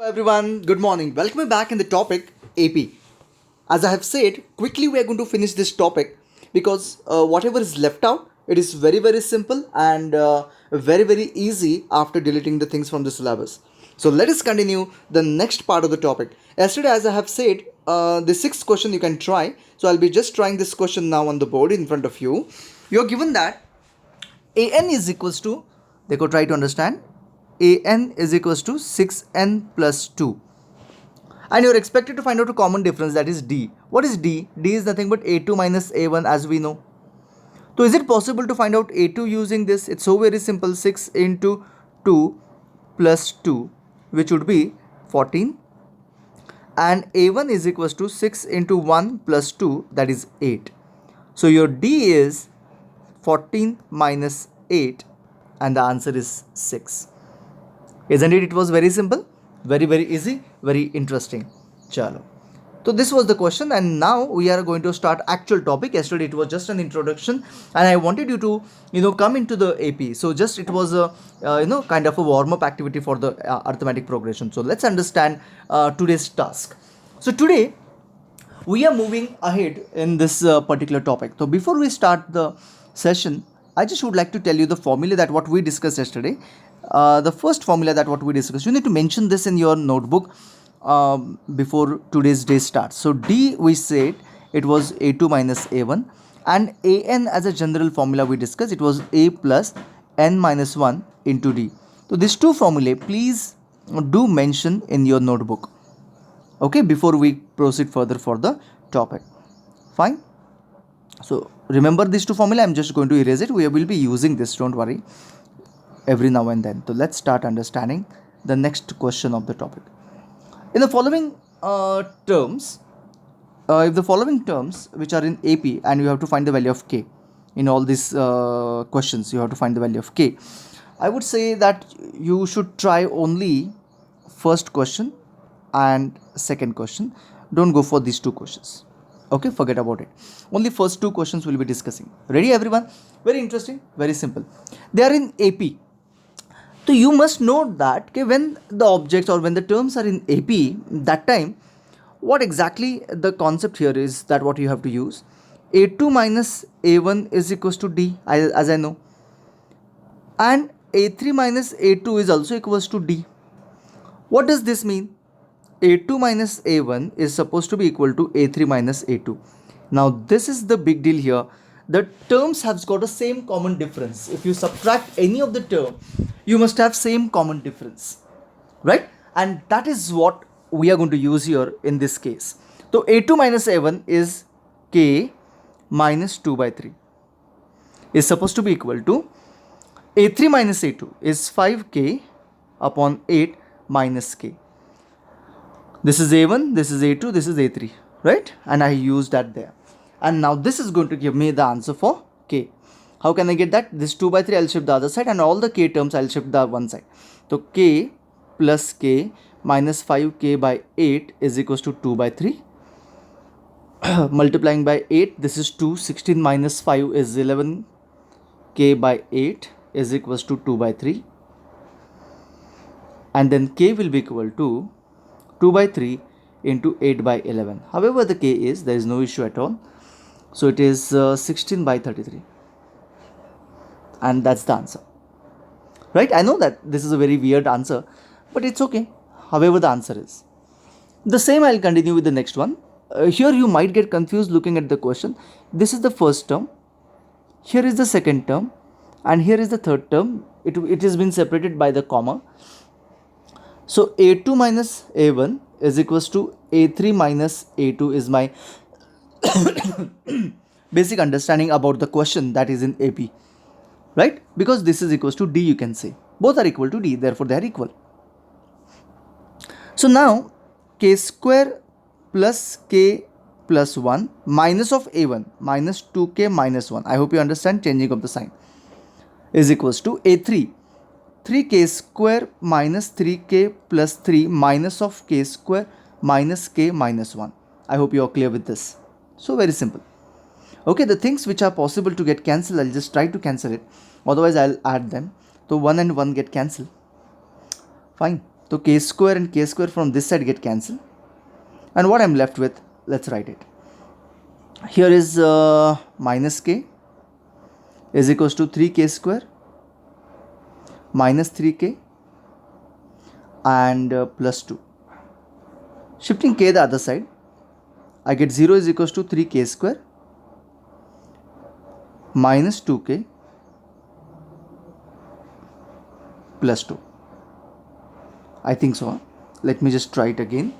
Everyone, good morning. Welcome back in the topic AP. As I have said, quickly we are going to finish this topic because whatever is left out, it is very simple and very easy after deleting the things from the syllabus. So let us continue the next part of the topic. Yesterday, as I have said, the sixth question you can try. So I'll be just trying this question now on the board in front of you. You're given that an is equals to, they could try to understand, an is equals to 6n plus 2, and you're expected to find out a common difference, that is d. What is d? D is nothing but a2 minus a1, as we know. So is it possible to find out a2 using this? It's so very simple. 6 into 2 plus 2, which would be 14, and a1 is equals to 6 into 1 plus 2, that is 8. So your d is 14 minus 8, and the answer is 6. Isn't it? It was very simple, very easy, very interesting. Chalo. So this was the question, and now we are going to start actual topic. Yesterday it was just an introduction, and I wanted you to come into the AP. So just it was a kind of a warm up activity for the arithmetic progression. So let's understand today's task. So today we are moving ahead in this particular topic. So before we start the session, I just would like to tell you the formula that what we discussed yesterday. The first formula that what we discussed, you need to mention this in your notebook before today's day starts. So D, we said it was A2 minus A1, and AN as a general formula we discussed, it was A plus N minus 1 into D. So these two formulae, please do mention in your notebook, okay, before we proceed further for the topic. Fine. So remember these two formula. I'm just going to erase it. We will be using this, don't worry, every now and then. So let's start understanding the next question of the topic. In the following terms, if the following terms which are in AP, and you have to find the value of k in all these questions, you have to find the value of k. I would say that you should try only first question and second question. Don't go for these two questions. Okay, forget about it. Only first two questions we'll be discussing. Ready, everyone? Very interesting, very simple. They are in AP. So you must note that when the objects or when the terms are in AP, that time what exactly the concept here is that what you have to use. A2 minus A1 is equals to D, as I know, and A3 minus A2 is also equals to D. What does this mean? A2 minus A1 is supposed to be equal to A3 minus A2. Now this is the big deal here. The terms have got a same common difference. If you subtract any of the term, you must have same common difference, right? And that is what we are going to use here in this case. So A2 minus A1 is K minus 2 by 3 is supposed to be equal to A3 minus A2 is 5K upon 8 minus K. This is A1, this is A2, this is A3, right? And I use that there. And now this is going to give me the answer for K. How can I get that? This 2 by 3 I'll shift the other side, and all the K terms I'll shift the one side. So K plus K minus 5K by 8 is equals to 2 by 3. Multiplying by 8, this is 2. 16 minus 5 is 11K by 8 is equals to 2 by 3. And then K will be equal to 2 by 3 into 8 by 11. However the K is, there is no issue at all. So it is 16 by 33. And that's the answer. Right? I know that this is a very weird answer, but it's okay. However the answer is. The same I'll continue with the next one. Here you might get confused looking at the question. This is the first term. Here is the second term. And here is the third term. It has been separated by the comma. So A2 minus A1 is equals to A3 minus A2 is my basic understanding about the question that is in AP, right? Because this is equals to D, you can say. Both are equal to D, therefore they are equal. So now K square plus K plus 1 minus of A1 minus 2K minus 1. I hope you understand changing of the sign is equals to A3. 3K square minus 3K plus 3 minus of K square minus K minus 1. I hope you are clear with this. So very simple. Okay, the things which are possible to get cancelled, I'll just try to cancel it. Otherwise, I'll add them. So 1 and 1 get cancelled. Fine. तो k square and k square from this side get cancelled, and what I'm left with, let's write it. Here is minus k is equals to 3k square minus 3k and plus 2. Shifting k the other side, I get 0 is equals to 3k square minus 2k plus 2. I think so. Let me just try it again.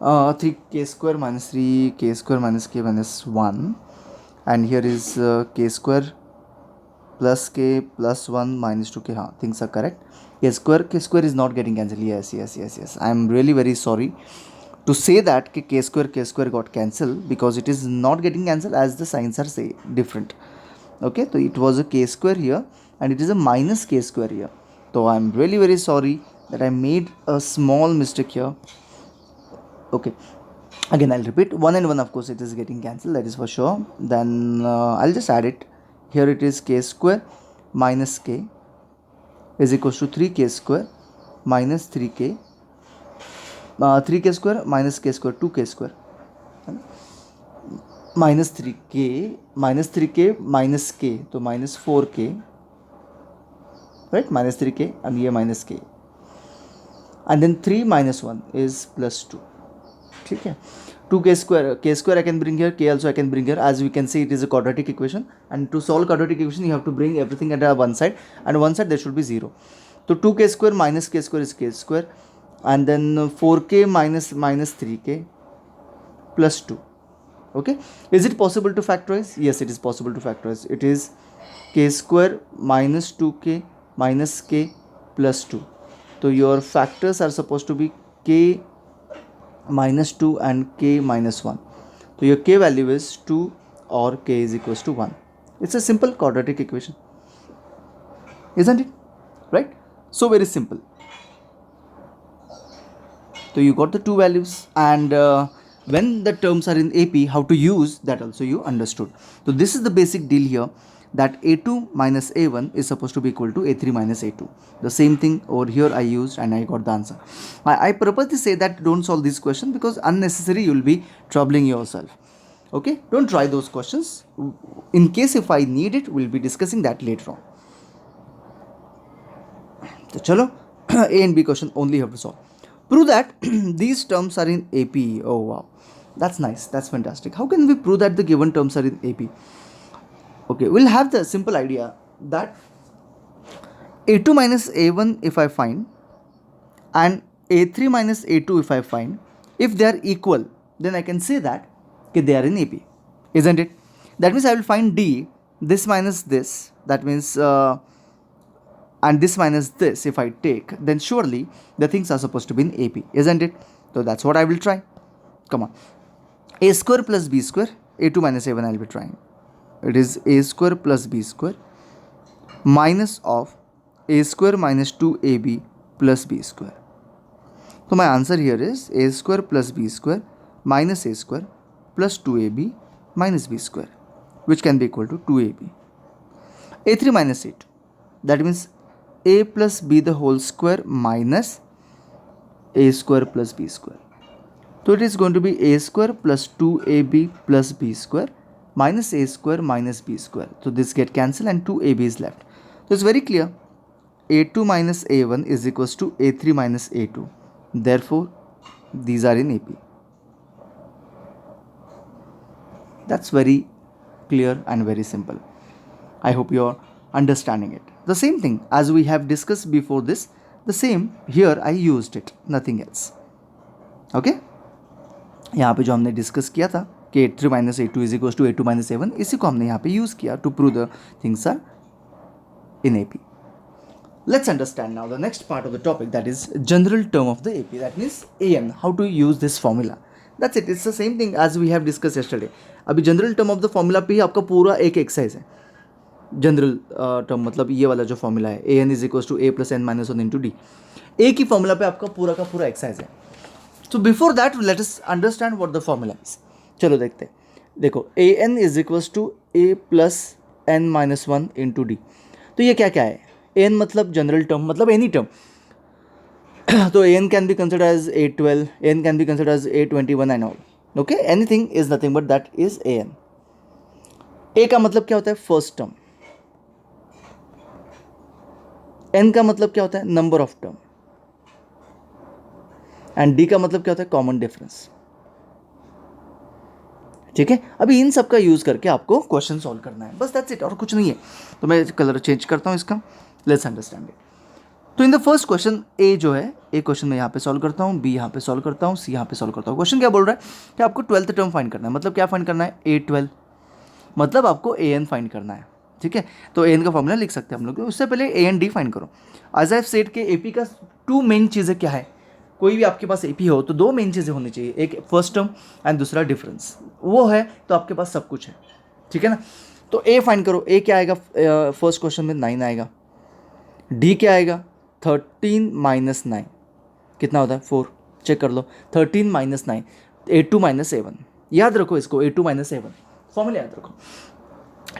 3k square minus 3k square minus k minus 1, and here is k square plus k plus 1 minus 2k. Things are correct. K square is not getting cancelled. Yes. I am really very sorry to say that k square got cancelled, because it is not getting cancelled as the signs are say different. Okay, so it was a k square here and it is a minus k square here. So I am really very sorry that I made a small mistake here. Okay, again I'll repeat, 1 and 1 of course it is getting cancelled, that is for sure. Then I'll just add it. Here it is k square minus k is equals to 3k square minus 3k, 3k square minus k square, 2k square minus 3k minus k, so minus 4k, right, minus 3k and here minus k, and then 3 minus 1 is plus 2. Okay, 2k square, k square I can bring here, k also I can bring here. As we can see, it is a quadratic equation, and to solve quadratic equation you have to bring everything at one side, and one side there should be 0. So 2k square minus k square is k square, and then 4k minus 3k plus 2. Okay, is it possible to factorize? Yes, it is possible to factorize. It is k square minus 2k minus k plus 2. So your factors are supposed to be k minus 2 and k minus 1. So your k value is 2 or k is equals to 1. It's a simple quadratic equation, isn't it? Right? So very simple. So you got the two values, and when the terms are in AP, how to use that also you understood. So this is the basic deal here, that A2 minus A1 is supposed to be equal to A3 minus A2. The same thing over here I used and I got the answer. I purposely say that don't solve this question because unnecessary you will be troubling yourself. Okay, don't try those questions. In case if I need it, we'll be discussing that later on. So chalo, A and B question only have to solve. Prove that these terms are in AP. Oh wow, that's nice, that's fantastic. How can we prove that the given terms are in AP? Okay, we'll have the simple idea that A2 minus A1 if I find and A3 minus A2 if I find, if they are equal, then I can say that they are in AP, isn't it? That means I will find D, this minus this, that means and this minus this if I take, then surely the things are supposed to be in AP, isn't it? So that's what I will try. Come on. A square plus B square, A2 minus A1 I will be trying. It is A square plus B square minus of A square minus 2AB plus B square. So my answer here is A square plus B square minus A square plus 2AB minus B square, which can be equal to 2AB. A3 minus A2, that means A plus B the whole square minus A square plus B square. So it is going to be A square plus 2AB plus B square minus A square minus B square. So this get cancelled and 2AB is left. So it's very clear. A2 minus A1 is equals to A3 minus A2. Therefore, these are in AP. That's very clear and very simple. I hope you are understanding it. The same thing as we have discussed before this, the same here I used it, nothing else. Okay? यहाँ पे जो हमने discuss किया था कि A3 minus A2 is equals to A2 minus A1, इसी को हमने यहाँ पे यूज़ किया to prove the things are in AP. Let's understand now the next part of the topic, that is general term of the AP, that means AN, how to use this formula. That's it, it's the same thing as we have discussed yesterday. अभी general term of the formula पे ही आपका पूरा एक exercise है. General term मतलब ये वाला जो फॉर्मूला है an is equals to a plus N minus one into d, a की फॉर्मूला पे आपका पूरा का पूरा एक्सरसाइज है. So before that let us understand what the formula is. चलो देखते हैं. देखो a n is equals to a plus N minus one into d. तो ये क्या क्या है? ए एन मतलब जनरल टर्म, मतलब any term. So an can be considered as A12, an can be considered as A21 and all. Okay, anything is nothing but that is an. A का मतलब क्या होता है? First term. n का मतलब क्या होता है? Number of term. And d का मतलब क्या होता है? Common difference. ठीक है, अभी इन सब का यूज करके आपको क्वेश्चन सॉल्व करना है, बस दैट्स इट, और कुछ नहीं है. तो मैं कलर चेंज करता हूँ इसका. Let's understand it. तो इन द फर्स्ट क्वेश्चन ए जो है, ए क्वेश्चन मैं यहाँ पे सॉल्व करता हूँ, बी यहाँ पे सॉल्व करता हूँ, सी यहाँ पे सॉल्व करता हूँ. क्वेश्चन क्या बोल रहा है कि आपको 12th टर्म फाइंड करना है. मतलब क्या फाइंड करना है? A12. मतलब आपको ए एन फाइंड करना है. ठीक है, तो ए एन का फॉर्मूला लिख सकते हैं हम लोग. उससे पहले ए एन डी फाइंड करो. एज आई सेड के एपी का टू मेन चीज़ें क्या है? कोई भी आपके पास एपी हो तो दो मेन चीज़ें होनी चाहिए, एक फर्स्ट टर्म एंड दूसरा डिफरेंस. वो है तो आपके पास सब कुछ है. ठीक है ना. तो ए फाइंड करो. ए क्या आएगा? फर्स्ट क्वेश्चन में 9 आएगा. डी क्या आएगा? 13 माइनस 9 कितना होता है? 4. चेक कर लो. 13 माइनस 9, A2 माइनस A1. याद रखो इसको, A2 माइनस A1 फॉर्मूला याद रखो.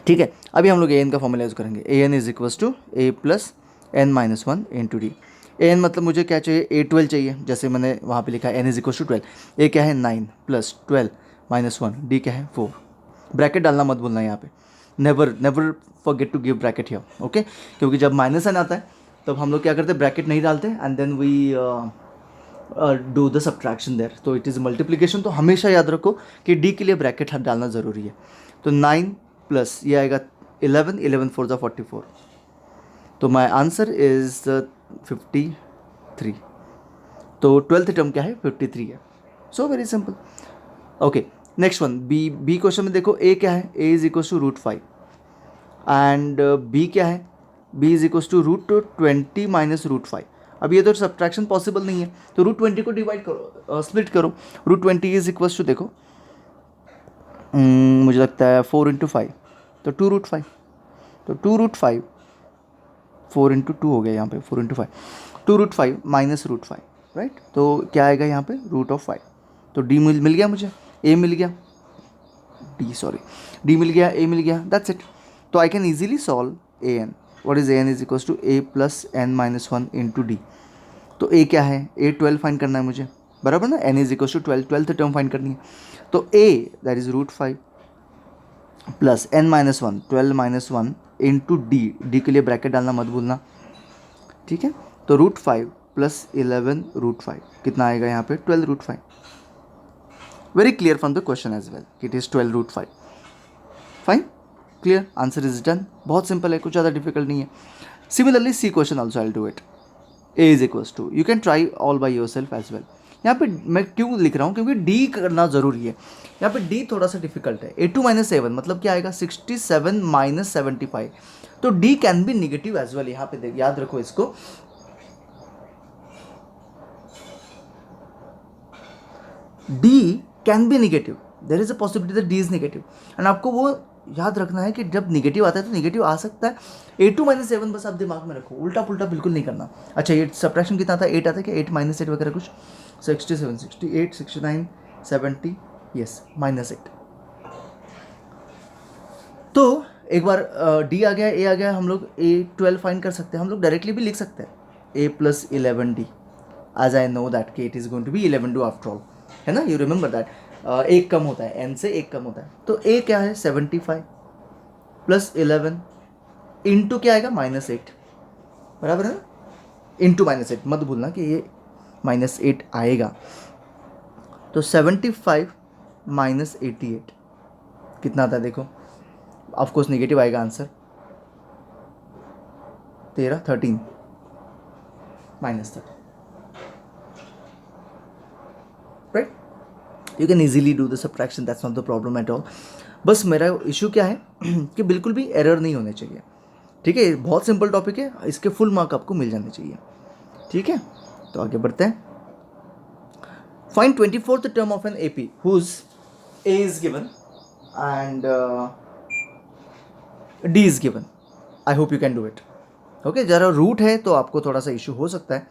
ठीक है, अभी हम लोग ए एन का फॉर्मूला यूज करेंगे. A n is equals to a plus N minus 1 into d. A n मतलब मुझे क्या चाहिए? A12 चाहिए, जैसे मैंने वहाँ पे लिखा है एन इज इक्वल्स टू 12. ए क्या है? 9 प्लस 12 माइनस 1. डी क्या है? 4. ब्रैकेट डालना मत भूलना यहाँ पे. Never never forget to give bracket here. Okay, क्योंकि जब माइनस एन आता है तब हम लोग क्या करते हैं? ब्रैकेट नहीं डालते and then we do the subtraction there. तो इट इज़ मल्टीप्लिकेशन. तो हमेशा याद रखो कि डी के लिए ब्रैकेट डालना ज़रूरी है. तो 9 प्लस ये आएगा 11, 11 4 ज़ा 44. तो माई आंसर इज 53. तो 12th टर्म क्या है? 53 है. So very simple. Okay, next one. B question में देखो, ए क्या है? A is equals to √5 and b क्या है? B is equals to √20 minus √5. अब ये तो सब्ट्रैक्शन पॉसिबल नहीं है, तो √20 को डिवाइड करो, स्प्लिट करो. √20 इज इक्वल्स टू देखो, मुझे लगता है 4 इंटू 5, तो 2√5. तो 2√5 4 इंटू 2 हो गया यहाँ पे, 4 इंटू 5. 2√5 minus √5, right. तो क्या आएगा यहाँ पे? √5. तो डी मिल गया मुझे, ए मिल गया, डी मिल गया, ए मिल गया. That's it. तो I can easily solve a n. What is a n? Is equals to a plus N minus 1 into d. तो ए क्या है? A12 फाइंड करना है मुझे, बराबर ना. N is equals to 12, 12th term find करनी है. तो a that is √5 plus N minus 1, 12 minus 1 into d. D के लिए ब्रैकेट डालना मत भूलना. ठीक है, तो √5 प्लस 11 √5 कितना आएगा यहाँ पे? 12 √5. Very clear from the question as well, it is 12 √5. Fine, clear, answer is done. बहुत सिंपल है, कुछ ज़्यादा डिफिकल्ट नहीं है. Similarly C question also I will do it. A is equals to, you can try all by yourself as well. यहाँ पे मैं क्यों लिख रहा हूँ? क्योंकि डी करना ज़रूरी है. यहाँ पे डी थोड़ा सा डिफिकल्ट है. A2 माइनस A1 मतलब क्या आएगा? 67 माइनस 75. तो D can be negative as well. यहाँ पे देख, याद रखो इसको. D can be negative. There is a possibility that D is negative. And आपको वो याद रखना है कि जब निगेटिव आता है तो निगेटिव आ सकता है. A2 माइनस A1 बस आप दिमाग में रखो, उल्टा पुल्टा बिल्कुल नहीं करना. अच्छा, ये सब्ट्रैक्शन कितना आता है? 8 आता है क्या? 8 माइनस 8 वगैरह कुछ. 67, 68, 69, 70, यस, माइनस 8. तो एक बार डी आ गया, ए आ गया, हम लोग A12 फाइंड कर सकते हैं. हम लोग डायरेक्टली भी लिख सकते हैं A plus 11D, as I know that के it is going to be 11 after all, है ना. You remember that. एक कम होता है, एन से एक कम होता है. तो ए क्या है? 75 प्लस 11 इंटू क्या आएगा? -8, बराबर है ना. इंटू -8 मत भूलना कि ये -8 आएगा. तो 75 माइनस 88 कितना आता है? देखो, ऑफकोर्स निगेटिव आएगा answer. 13 -13, right. You can easily do the subtraction, that's not the problem at all. बस मेरा इशू क्या है कि बिल्कुल भी एरर नहीं होने चाहिए. ठीक है, बहुत सिंपल टॉपिक है, इसके फुल मार्क आपको मिल जाने चाहिए. ठीक है, तो आगे बढ़ते हैं. Find 24th term of an AP whose A is given and D is given. I hope you can do it. Okay, ज़रा रूट है तो आपको थोड़ा सा इशू हो सकता है,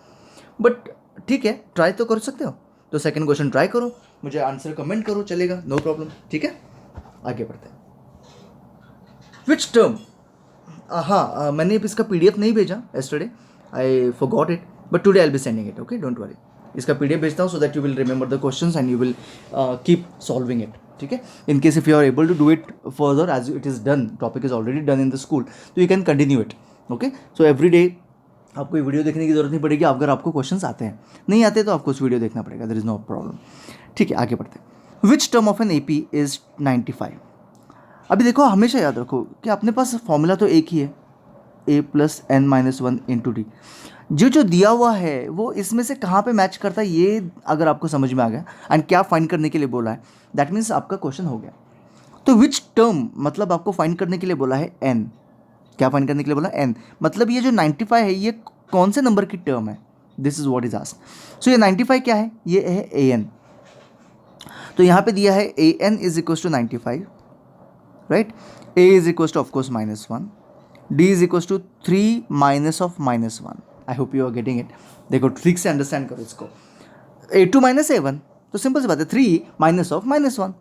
बट ठीक है, ट्राई तो कर सकते हो. तो सेकंड क्वेश्चन ट्राई करो, मुझे आंसर कमेंट करो, चलेगा, नो प्रॉब्लम. ठीक है, आगे बढ़ते हैं. विच टर्म, हाँ, मैंने इसका PDF नहीं भेजा yesterday, I forgot it. But today I will be sending it, okay, don't worry. इसका पीडीएफ भेजता हूँ so that you will remember the questions and you will keep solving it, ठीक है। In case if you are able to do it further as it is done, topic is already done in the school, तो you can continue it, okay. So every day आपको ये video देखने की जरूरत नहीं पड़ेगी अगर आपको क्वेश्चंस आते हैं, नहीं आते तो आपको उस वीडियो देखना पड़ेगा, देयर इज नो प्रॉब्लम, ठीक है। आगे बढ़ते हैं। Which term of an AP is 95? अभी देखो, हमेशा याद रखो कि अपने पास फॉर्मूला तो एक ही है, a plus N minus one into D. जो दिया हुआ है वो इसमें से कहाँ पे मैच करता है, ये अगर आपको समझ में आ गया एंड क्या फाइंड करने के लिए बोला है, दैट मीन्स आपका क्वेश्चन हो गया। तो विच टर्म मतलब आपको फाइंड करने के लिए बोला है n, क्या फाइंड करने के लिए बोला n, मतलब ये जो 95 है ये कौन से नंबर की टर्म है, this is what is asked. So ये 95 क्या है, ये है an। तो यहाँ पे दिया है an is equal to 95, right. a is equal to of course -1, d is equal to 3 minus of -1। I hope you are getting it. देखो ठीक से अंडरस्टैंड करो इसको, a2 माइनस a1, तो सिंपल सी बात है 3 माइनस ऑफ -1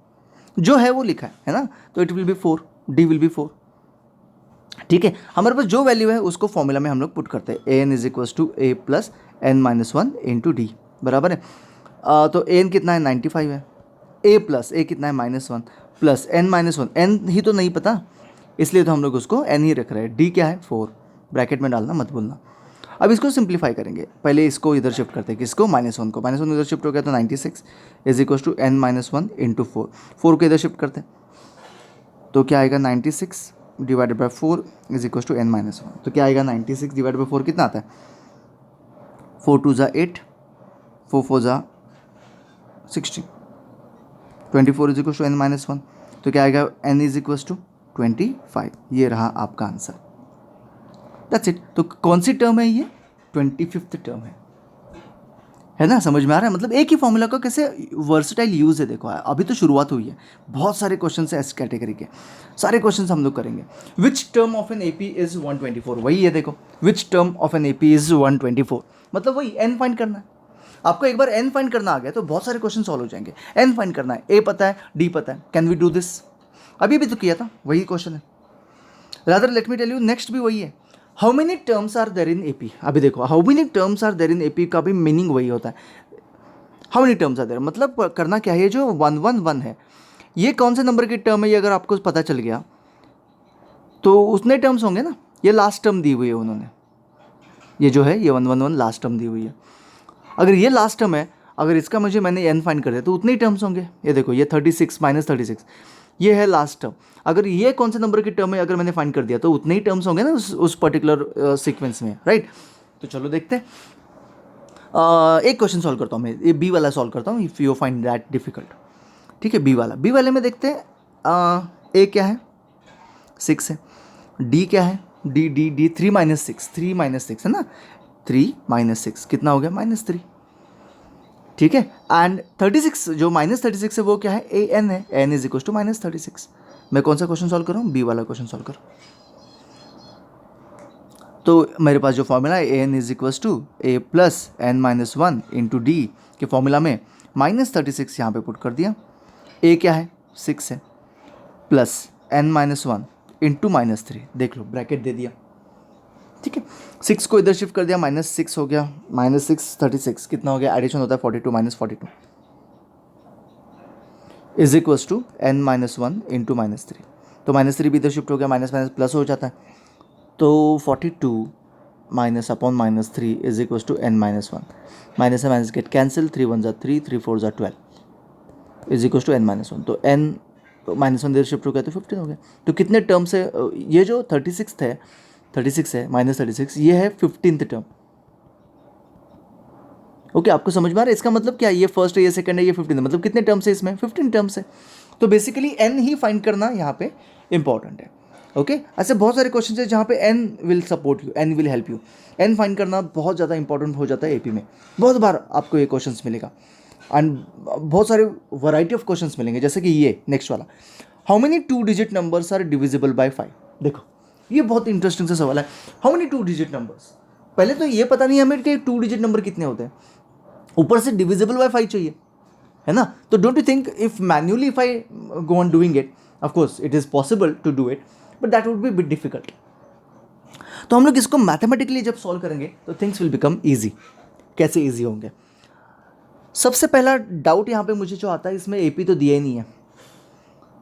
जो है वो लिखा है ना, तो it will be 4, d will be 4, ठीक है। हमारे पास जो वैल्यू है उसको फॉर्मूला में हम लोग पुट करते हैं, an is equal to a plus n minus one into D, बराबर है। तो an कितना है, 95 है, a प्लस a कितना है -1 plus n minus one, n ही तो नहीं पता इसलिए तो हम लोग उसको n ही रख रहे हैं, d क्या है 4, ब्रैकेट में डालना मत भूलना। अब इसको सिंप्लीफाई करेंगे, पहले इसको इधर शिफ्ट करते हैं, किसको, -1 को, -1 इधर शिफ्ट हो गया तो 96 is equal to n minus one into 4, 4 को इधर शिफ्ट करते हैं तो क्या आएगा, 96 divided by 4 is equal to n minus one. तो क्या आएगा, 96 डिवाइडेड बाई 4 कितना आता है, 4 2 ज़ा 8, 4 4 ज़ा 16, 24 is equal to n minus one. तो क्या आएगा, n इज इक्वल टू 25। ये रहा आपका आंसर, दैट्स इट। तो कौन सी टर्म है ये, 25th टर्म है ना, समझ में आ रहा है। मतलब एक ही फॉर्मूला का कैसे वर्सटाइल यूज़ है। देखो अभी तो शुरुआत हुई है, बहुत सारे क्वेश्चन है इस कैटेगरी के, सारे क्वेश्चन हम लोग करेंगे। Which term of an AP is 124, वही है देखो, which term of an AP is 124, मतलब वही n फाइंड करना है आपको। एक बार n फाइंड करना आ गया तो बहुत सारे क्वेश्चन सॉल्व हो जाएंगे। n फाइंड करना है, a पता है, d पता है, कैन वी डू दिस, अभी भी तो किया था, वही क्वेश्चन है। Rather let me tell you, next भी वही है, how many terms are there in AP. अभी देखो, how many terms are there in AP का भी मीनिंग वही होता है, how many terms are there, मतलब करना क्या है, ये जो 111 है ये कौन से नंबर की टर्म है, ये अगर आपको पता चल गया तो उतने टर्म्स होंगे ना। ये लास्ट टर्म दी हुई है उन्होंने, ये जो है ये 111 लास्ट टर्म दी हुई है। अगर ये लास्ट टर्म है, अगर इसका मैंने n फाइंड कर दिया तो उतने ही टर्म्स होंगे। ये देखो, ये 36 -36 ये है लास्ट टर्म। अगर ये कौन से नंबर की टर्म है अगर मैंने फाइंड कर दिया तो उतने ही टर्म्स होंगे ना उस पर्टिकुलर सीक्वेंस में, राइट। तो चलो देखते हैं, एक क्वेश्चन सॉल्व करता हूँ मैं, ये बी वाला सॉल्व करता हूँ, if you find that difficult, ठीक है। बी वाले में देखते हैं, ए क्या है, 6 है, डी क्या है, डी 3 माइनस 6 है ना, 3 माइनस 6 कितना हो गया, -3, ठीक है। एंड 36 जो -36 है वो क्या है, ए एन है, एन इज इक्वल टू -36। मैं कौन सा क्वेश्चन सॉल्व कर रहा हूँ, बी वाला क्वेश्चन सॉल्व कर। तो मेरे पास जो फॉर्मूला है, a n is equal to a plus N minus one into d के फॉर्मूला में -36 यहाँ पे पुट कर दिया, ए क्या है 6 है, plus N minus one into -3, देख लो ब्रैकेट दे दिया, ठीक है। 6 को इधर शिफ्ट कर दिया, -6 हो गया, -6 36 कितना हो गया, एडिशन होता है 42 -42 is equals to n minus one into -3। तो -3 भी इधर शिफ्ट हो गया, माइनस माइनस प्लस हो जाता है, तो 42 minus upon -3 is equals to n minus one, minus से minus get cancel, 3 1 3, 3 4 12 is equals to n minus one. तो n -1 इधर शिफ्ट हो गया तो 15 हो गया। तो कितने टर्म से, ये जो 36 है -36 ये है 15th टर्म, ओके। आपको समझ में आ रहा है, इसका मतलब क्या है, ये फर्स्ट है, ये सेकंड है, ये 15 है, मतलब कितने टर्म्स है इसमें, 15 टर्म्स है। तो बेसिकली n ही फाइंड करना यहाँ पे इंपॉर्टेंट है, ओके। ऐसे बहुत सारे क्वेश्चन है जहाँ पे n will support you, n will help you. n find करना बहुत ज़्यादा इंपॉर्टेंट हो जाता है एपी में, बहुत बार आपको ये क्वेश्चन मिलेगा एंड बहुत सारे वैरायटी ऑफ क्वेश्चन मिलेंगे, जैसे कि ये नेक्स्ट वाला, how many 2 digit numbers are divisible by 5। देखो ये बहुत इंटरेस्टिंग सा सवाल है, हाउ मेनी 2 डिजिट नंबर्स। पहले तो ये पता नहीं हमें कि 2 डिजिट नंबर कितने होते हैं, ऊपर से डिविजिबल बाय 5 चाहिए, है ना। तो don't you think if manually if I go on doing it, of course it is possible to do it, but that would be bit difficult. तो हम लोग इसको मैथमेटिकली जब सॉल्व करेंगे तो थिंग्स विल बिकम ईजी, कैसे easy होंगे। सबसे पहला डाउट यहाँ पे मुझे जो आता है, इसमें एपी तो दिया ही नहीं है।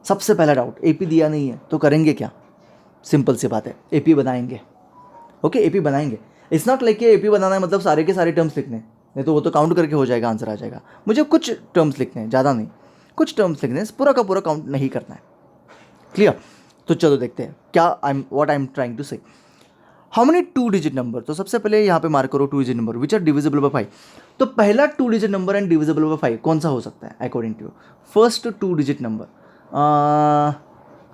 सबसे पहला डाउट, एपी दिया नहीं है तो करेंगे क्या? सिंपल सी बात है, एपी बनाएंगे। ओके, एपी बनाएंगे। इट्स नॉट लाइक कि एपी बनाना है मतलब सारे के सारे टर्म्स लिखने, नहीं तो वो तो काउंट करके हो जाएगा, आंसर आ जाएगा। मुझे कुछ टर्म्स लिखने हैं, ज़्यादा नहीं, कुछ टर्म्स लिखने हैं, पूरा का पूरा काउंट नहीं करना है। क्लियर? तो चलो देखते हैं क्या what I am trying to say. How many 2 digit number, तो सबसे पहले यहाँ पे मार्क करो 2 digit number which are divisible by 5। तो पहला 2 digit number and divisible by 5 कौन सा हो सकता है according to? First 2 digit number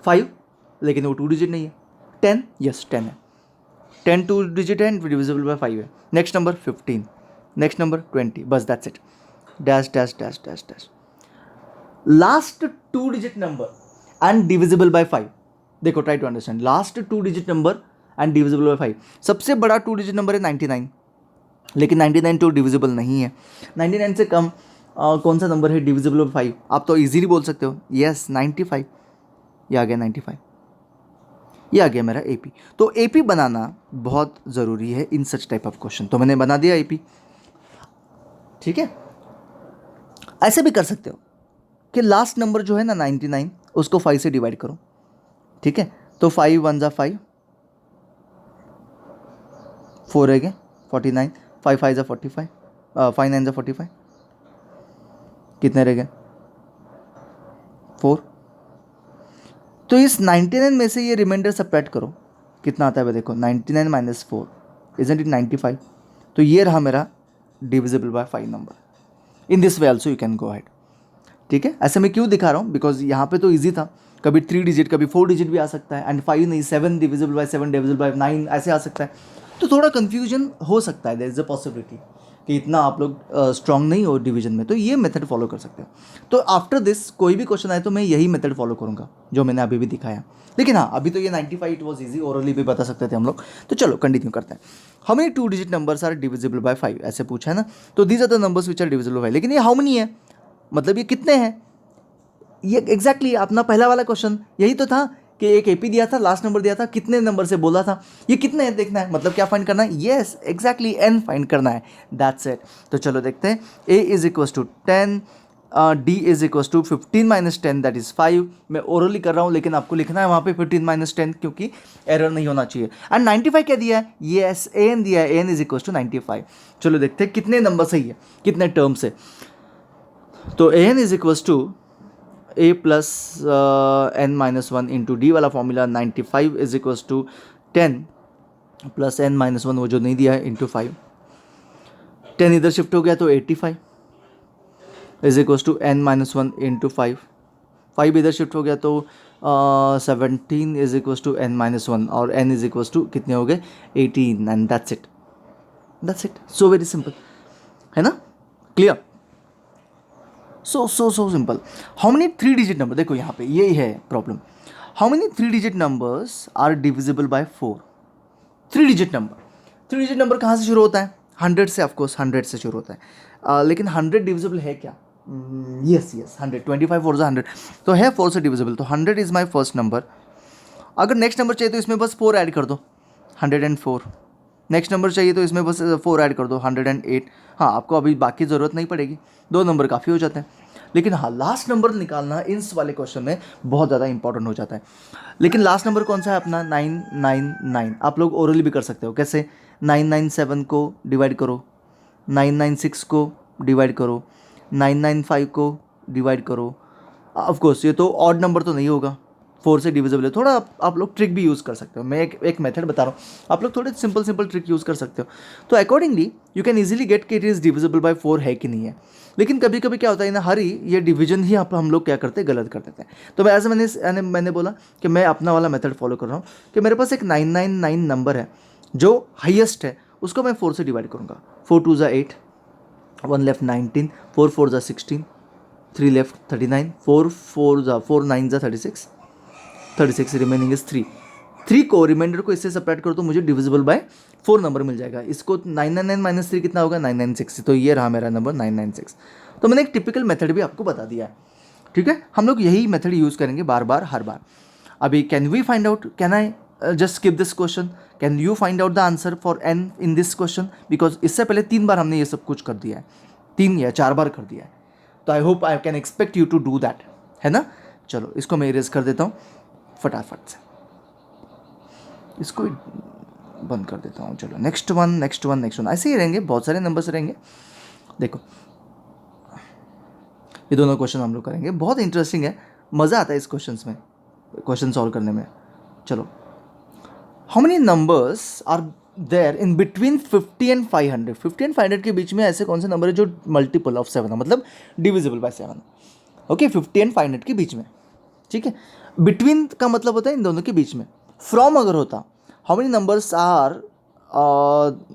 5, लेकिन वो 2 डिजिट नहीं है। 10, यस 10 है। 10 2 डिजिट है एंड डिविजिबल बाय 5 है। नेक्स्ट नंबर 15, नेक्स्ट नंबर 20, बस that's it. Dash dash dash dash dash. Last 2 digit number and divisible by 5। देखो, try to understand. Last 2 digit number and divisible by 5। सबसे बड़ा 2 digit number है 99, लेकिन 99 तो divisible नहीं है। 99 से कम कौन सा नंबर है डिविजिबल बाय 5? आप तो इजीली बोल सकते हो, यस 95। ये आ गया 95, ये आ गया मेरा एपी। तो एपी बनाना बहुत ज़रूरी है इन सच टाइप ऑफ क्वेश्चन। तो मैंने बना दिया एपी। ठीक है, ऐसे भी कर सकते हो कि लास्ट नंबर जो है ना 99, उसको 5 से डिवाइड करो। ठीक है, तो 5 1 जा 5, 4 रह गए 49, 5 5 जा 45, 5 9 जा 45, कितने रह गए 4। तो इस 99 में से ये रिमाइंडर सबट्रैक्ट करो, कितना आता है? देखो 99 माइनस 4 इजंट इट 95। तो ये रहा मेरा divisible by 5 number. In this way also you can go ahead. ठीक है, ऐसे मैं क्यों दिखा रहा हूँ? बिकॉज यहाँ पे तो ईजी था, कभी 3 डिजिट कभी 4 डिजिट भी आ सकता है, एंड 5 नहीं 7 डिविजिबल बाय 7 डिविजिबल बाय 9 ऐसे आ सकता है। तो थोड़ा कन्फ्यूजन हो सकता है, देयर इज अ पॉसिबिलिटी कि इतना आप लोग स्ट्रांग नहीं हो डिवीजन में, तो ये मेथड फॉलो कर सकते हो। तो आफ्टर दिस कोई भी क्वेश्चन आए तो मैं यही मेथड फॉलो करूँगा जो मैंने अभी भी दिखाया। लेकिन हाँ, अभी तो ये 95 इट वॉज ईजी, ओरली भी बता सकते थे हम लोग। तो चलो कंटिन्यू करते हैं। How many 2 digit numbers are divisible by 5, ऐसे पूछा है ना। तो these are the numbers which are divisible by 5, लेकिन ये हाउ मेनी है, मतलब ये कितने हैं? ये एग्जैक्टली अपना पहला वाला क्वेश्चन यही तो था कि एक एपी दिया था, लास्ट नंबर दिया था, कितने नंबर से बोला था, ये कितने हैं देखना है, मतलब क्या फाइंड करना है? यस एग्जैक्टली एन फाइंड करना है, दैट्स इट। तो चलो देखते हैं। A is equal to 10, d is equal to 15 minus 10 that is 5। मैं ओरली कर रहा हूँ, लेकिन आपको लिखना है वहाँ पे 15 माइनस 10, क्योंकि एरर नहीं होना चाहिए। एंड 95 क्या दिया है? यस ए एन दिया है, a n is equal to 95। चलो देखते हैं कितने नंबर सही है, कितने टर्म से। तो a n is equal to a plus n minus 1 into d वाला formula 95 is equals to 10 plus n minus 1, वो जो नहीं दिया है, इंटू 5। 10 इधर शिफ्ट हो गया तो 85 is equals to n minus 1 into 5। 5 इधर शिफ्ट हो गया तो 17 is equals to n minus 1, और n इज इक्वल्स टू कितने हो गए 18, and that's it, that's it. So very simple है ना, clear? So simple. How many 3 digit number, देखो यहाँ पे यही है problem. How many 3 digit numbers are divisible by 4? 3 digit number, 3 digit number कहाँ से शुरू होता है? 100 से, ऑफकोर्स 100 से शुरू होता है। लेकिन 100 डिविजिबल है क्या? यस 100, 25 4 100, तो है 4 से डिविजिबल, तो 100 इज़ माई फर्स्ट नंबर। अगर नेक्स्ट नंबर चाहिए तो इसमें बस 4 ऐड कर दो, 104। नेक्स्ट नंबर चाहिए तो इसमें बस 4 ऐड कर दो, 108। हाँ, आपको अभी बाकी ज़रूरत नहीं पड़ेगी, 2 नंबर काफ़ी हो जाते हैं। लेकिन हाँ, लास्ट नंबर निकालना इस वाले क्वेश्चन में बहुत ज़्यादा इंपॉर्टेंट हो जाता है। लेकिन लास्ट नंबर कौन सा है अपना? 999। आप लोग ओरली भी कर सकते हो, कैसे? 997 को डिवाइड करो, 996 को डिवाइड करो, 995 को डिवाइड करो। ऑफकोर्स ये तो ऑड नंबर तो नहीं होगा, 4 से डिविजिबल है। थोड़ा आप लोग ट्रिक भी यूज़ कर सकते हो, मैं एक मेथड बता रहा हूँ, आप लोग थोड़े सिंपल ट्रिक यूज़ कर सकते हो। तो accordingly you can easily get कि इट इज़ डिविजिबल बाय 4 है कि नहीं है। लेकिन कभी कभी क्या होता है ना, हरी ये डिवीजन ही हम लोग क्या करते हैं, गलत कर देते हैं। तो मैं ऐसे मैंने बोला कि मैं अपना वाला मेथड फॉलो कर रहा हूँ कि मेरे पास एक 999 नंबर है जो हाईएस्ट है, उसको मैं 4 से डिवाइड करूँगा। 4 2 ज़ा 8, 1 लेफ्ट 19, 4 4 ज़ा 16, 3 लेफ्ट 39, 4 4 ज़ा 4 9 ज़ा 36, 36 रिमेनिंग इज 3। 3 को रिमाइंडर को इससे सेपरेट करो तो मुझे डिविजिबल बाय 4 नंबर मिल जाएगा। इसको 999 माइनस 3 कितना होगा? 996। तो ये रहा मेरा नंबर 996। तो मैंने एक टिपिकल मेथड भी आपको बता दिया है, ठीक है? हम लोग यही मेथड यूज़ करेंगे बार बार, हर बार। अभी can we find out, can I just skip this question? Can you find out the answer for n in this question, because इससे पहले 3 बार हमने ये सब कुछ कर दिया है, 3 या 4 बार कर दिया है, तो I hope I can expect you to do that, है ना। चलो इसको मैं इरेज कर देता हूँ फटाफट से, इसको बंद कर देता हूँ। चलो नेक्स्ट वन ऐसे ही रहेंगे, बहुत सारे नंबर्स रहेंगे। देखो ये दोनों क्वेश्चन हम लोग करेंगे, बहुत इंटरेस्टिंग है, मज़ा आता है इस क्वेश्चन सॉल्व करने में। चलो, how many numbers are there in between 50 and 500? 50 and 500 के बीच में ऐसे कौन से नंबर है जो मल्टीपल ऑफ 7 है, मतलब डिविजिबल बाय 7? ओके, 50 एंड 500 के बीच में, ठीक है। बिटवीन का मतलब होता है इन दोनों के बीच में। फ्रॉम अगर होता, how many numbers are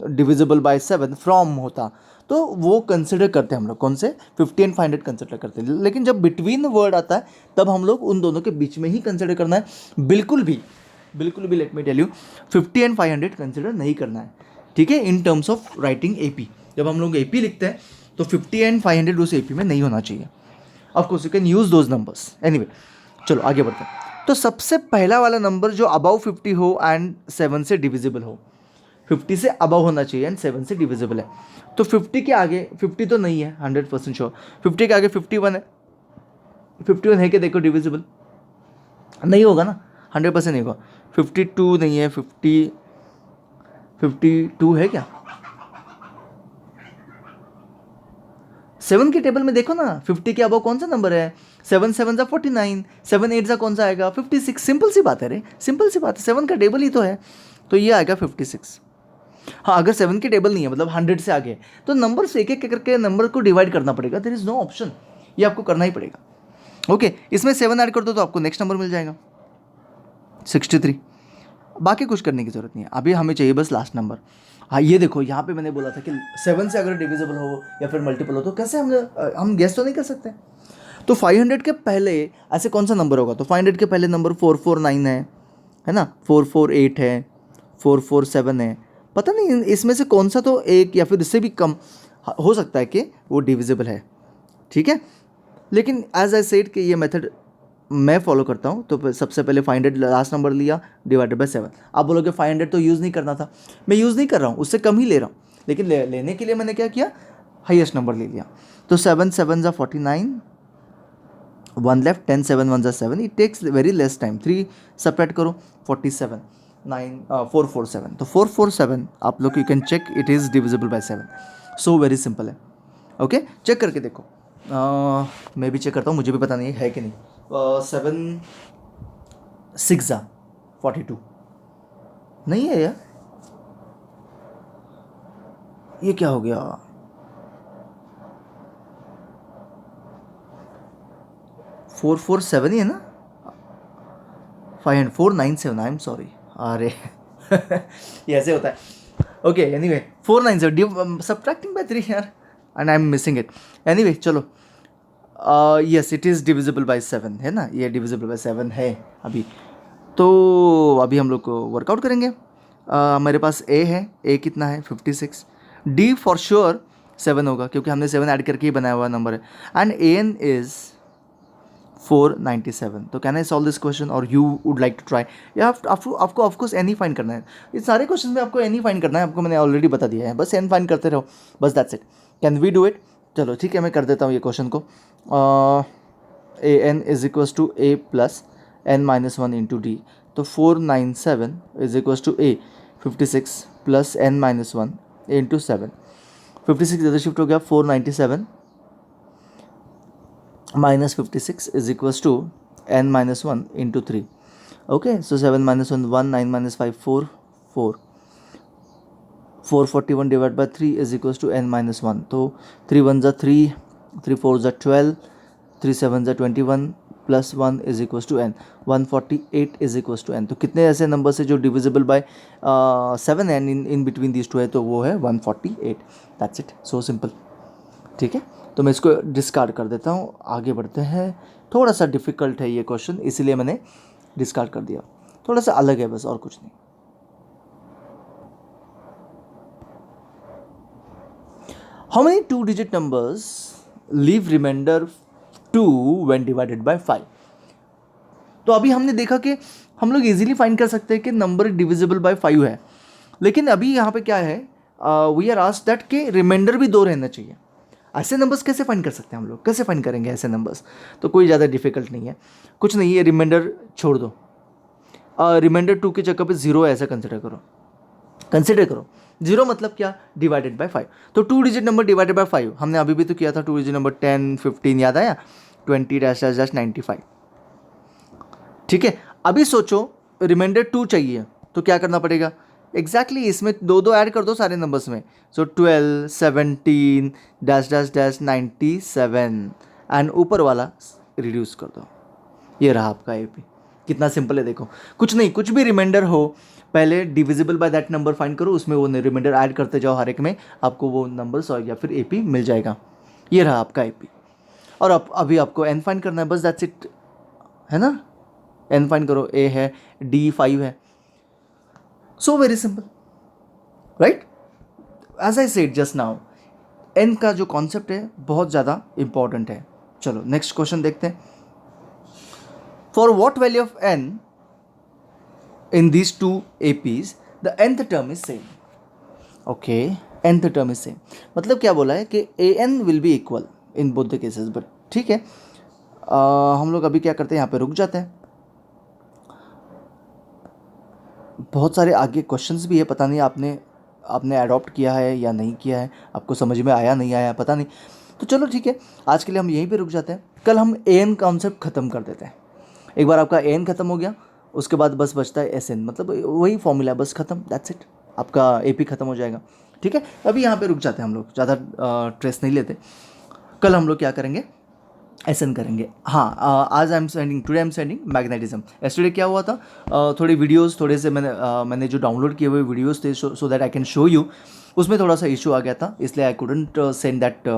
divisible by 7 from होता, तो वो कंसिडर करते हैं हम लोग, कौन से? 50 एंड 500 कंसिडर करते हैं। लेकिन जब बिटवीन वर्ड आता है तब हम लोग उन दोनों के बीच में ही कंसिडर करना है। बिल्कुल भी let me tell you, 50 and 500 consider नहीं करना है, ठीक है। In terms of writing AP, जब हम लोग एपी लिखते हैं तो 50 एंड 500 उस एपी में नहीं होना चाहिए। Of course you can use those numbers anyway. चलो आगे बढ़ते हैं। तो सबसे पहला वाला नंबर जो अबाउ 50 हो एंड 7 से डिविजिबल हो, 50 से अबव होना चाहिए एंड 7 से डिविजिबल है। तो 50 के आगे 50 तो नहीं है 100% श्योर, 50 के आगे 51 है, 51 है कि देखो डिविजिबल नहीं होगा ना, 100% नहीं होगा। 52 नहीं है, 52 है क्या? 7 के टेबल में देखो ना, 50 के अबव कौन सा नंबर है? 7 7 49, 7 8 कौन सा आएगा? 56। सिंपल सी बात है रे, सिंपल सी बात है, 7 का टेबल ही तो है, तो ये आएगा 56। हाँ, अगर 7 की टेबल नहीं है, मतलब 100 से आगे, तो नंबर से एक एक करके नंबर को डिवाइड करना पड़ेगा। देयर इज नो ऑप्शन, ये आपको करना ही पड़ेगा। ओके, इसमें 7 ऐड कर दो तो आपको नेक्स्ट नंबर मिल जाएगा 63। बाकी कुछ करने की जरूरत नहीं है, अभी हमें चाहिए बस लास्ट नंबर। हाँ ये देखो, यहाँ पे मैंने बोला था कि 7 से अगर डिविजिबल हो या फिर मल्टीपल हो तो कैसे हम गेस तो नहीं कर सकते। तो 500 के पहले ऐसे कौन सा नंबर होगा? तो 500 के पहले नंबर 449 है ना, 448 है, 447 है, पता नहीं इसमें से कौन सा तो एक या फिर इससे भी कम हो सकता है कि वो डिविजिबल है, ठीक है। लेकिन एज आई सेड कि ये मेथड मैं फॉलो करता हूँ। तो सबसे पहले 500 लास्ट नंबर लिया डिवाइडेड बाय 7। आप बोलोगे 500 तो यूज़ नहीं करना था, मैं यूज़ नहीं कर रहा हूँ, उससे कम ही ले रहा हूँ, लेकिन लेने के लिए मैंने क्या किया, हाईएस्ट नंबर ले लिया। तो 7 7 ज़ा 49, 1 लेफ्ट, 10 7 1 ज़ा 7, it takes very less time. 3 separate करो, 47, 447, तो 447 आप लोग you can check, it is divisible by 7। So very simple है। ओके, चेक करके देखो। मैं भी चेक करता हूँ, मुझे भी पता नहीं है कि नहीं। 7 6 ज़ा 42 नहीं है यार, ये क्या हो गया? 447 ही है ना, 497, आई एम सॉरी, अरे ये ऐसे होता है। ओके एनीवे 497 सब्ट्रैक्टिंग बाय 3 यार, and I am missing it. Anyway चलो, yes it is divisible by 7 है ना, ये डिविजिबल बाय 7 है अभी। तो अभी हम लोग को वर्कआउट करेंगे। मेरे पास ए है, ए कितना है? 56। डी फॉर श्योर 7 होगा क्योंकि हमने 7 ऐड करके ही बनाया हुआ नंबर है। And a n is 497। तो can I solve this question और you would like to try? या आपको ऑफकोर्स एन ही फाइंड करना है, ये सारे क्वेश्चन में आपको एन ही फाइंड करना है, आपको मैंने ऑलरेडी बता दिया है, बस एन फाइंड करते रहो, बस that's it. Can we do it? चलो ठीक है, मैं कर देता हूँ ये क्वेश्चन को। A n is equals to a plus N minus 1 into d. तो 497 is equals to a 56 plus N minus 1 into 7। 56 इधर शिफ्ट हो गया, 497 minus 56 is equals to n minus 1 into 3. Okay, so 7 minus 1 1, 9 minus 5 4, 4, 441 divided by 3 is equals to n minus 1. तो 3 1 जा 3, 3 4 जा 12, 3 7 जा 21 plus 1 is equals to n। 148 is equals to n। तो कितने ऐसे नंबर से जो divisible by 7 n in between these two है, तो वो है 148। That's it, so simple. ठीक है, तो मैं इसको डिस्कार्ड कर देता हूँ, आगे बढ़ते हैं। थोड़ा सा डिफ़िकल्ट है ये क्वेश्चन, इसीलिए मैंने डिस्कार्ड कर दिया, थोड़ा सा अलग है बस, और कुछ नहीं। How many 2 digit numbers leave remainder 2 when divided by 5? तो अभी हमने देखा कि हम लोग इजीली फाइंड कर सकते हैं कि नंबर डिविजिबल बाय 5 है, लेकिन अभी यहाँ पे क्या है, वी आर आस्क्ड दैट के रिमाइंडर भी 2 रहना चाहिए। ऐसे नंबर्स कैसे फाइंड कर सकते हैं हम लोग, कैसे फाइंड करेंगे ऐसे नंबर्स? तो कोई ज़्यादा डिफिकल्ट नहीं है, कुछ नहीं है, रिमाइंडर छोड़ दो, रिमाइंडर 2 की जगह पे 0 ऐसा कंसिडर करो। 0 मतलब क्या, डिवाइडेड बाय 5। तो 2 डिजिट नंबर डिवाइडेड बाय 5 हमने अभी भी तो किया था, 2 डिजिट नंबर 10 15 याद आया, 20 डैश डैश डैश 95। ठीक है, अभी सोचो रिमाइंडर 2 चाहिए तो क्या करना पड़ेगा? एग्जैक्टली इसमें 2 ऐड कर दो सारे नंबर्स में। सो 12 17 डैश डैश डैश 97 एंड ऊपर वाला रिड्यूस कर दो। ये रहा आपका एपी। कितना सिंपल है देखो, कुछ नहीं, कुछ भी रिमाइंडर हो पहले divisible by that number find करो, उसमें वो रिमाइंडर ऐड करते जाओ हर एक में, आपको वो नंबर्स या फिर एपी मिल जाएगा। ये रहा आपका एपी। और अब अभी आपको एन फाइंड करना है, बस दैट्स इट, है ना? एन फाइंड करो, ए है, डी 5 है, so very simple, right? As I said just now, n का जो कॉन्सेप्ट है बहुत ज़्यादा इंपॉर्टेंट है। चलो नेक्स्ट क्वेश्चन देखते हैं। For what value of n in these two APs the nth term is same. Okay, nth term is same मतलब क्या बोला है कि an will be equal in both the cases, but ठीक है, हम लोग अभी क्या करते हैं, यहाँ पे रुक जाते हैं। बहुत सारे आगे क्वेश्चंस भी है, पता नहीं आपने अडॉप्ट किया है या नहीं किया है, आपको समझ में आया नहीं आया पता नहीं। तो चलो ठीक है, आज के लिए हम यहीं पे रुक जाते हैं, कल हम an कॉन्सेप्ट ख़त्म कर देते हैं। एक बार आपका an ख़त्म हो गया, उसके बाद बस बचता है एस एन, मतलब वही फॉर्मूला बस ख़त्म, दैट्स इट, आपका एपी ख़त्म हो जाएगा। ठीक है, अभी यहाँ पे रुक जाते हैं हम लोग, ज़्यादा स्ट्रेस नहीं लेते। कल हम लोग क्या करेंगे, एस एन करेंगे। हाँ, आज today I am sending magnetism. Yesterday क्या हुआ था, थोड़ी वीडियोस थोड़े से मैंने जो डाउनलोड किए हुए वीडियोस थे so that I can show you, उसमें थोड़ा सा इशू आ गया था, इसलिए I couldn't send that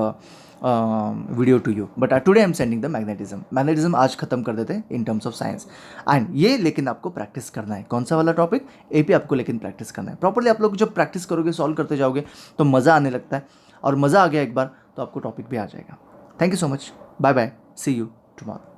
video to you, but today I am sending the magnetism आज खत्म कर देते हैं in terms of science. And ये लेकिन आपको प्रैक्टिस करना है, कौन सा वाला टॉपिक, एपी आपको लेकिन प्रैक्टिस करना है प्रॉपर्ली। आप लोग जब प्रैक्टिस करोगे, सॉल्व करते जाओगे तो मज़ा आने लगता है, और मज़ा आ गया एक बार तो आपको टॉपिक भी आ जाएगा। Thank you so much, bye bye, see you tomorrow.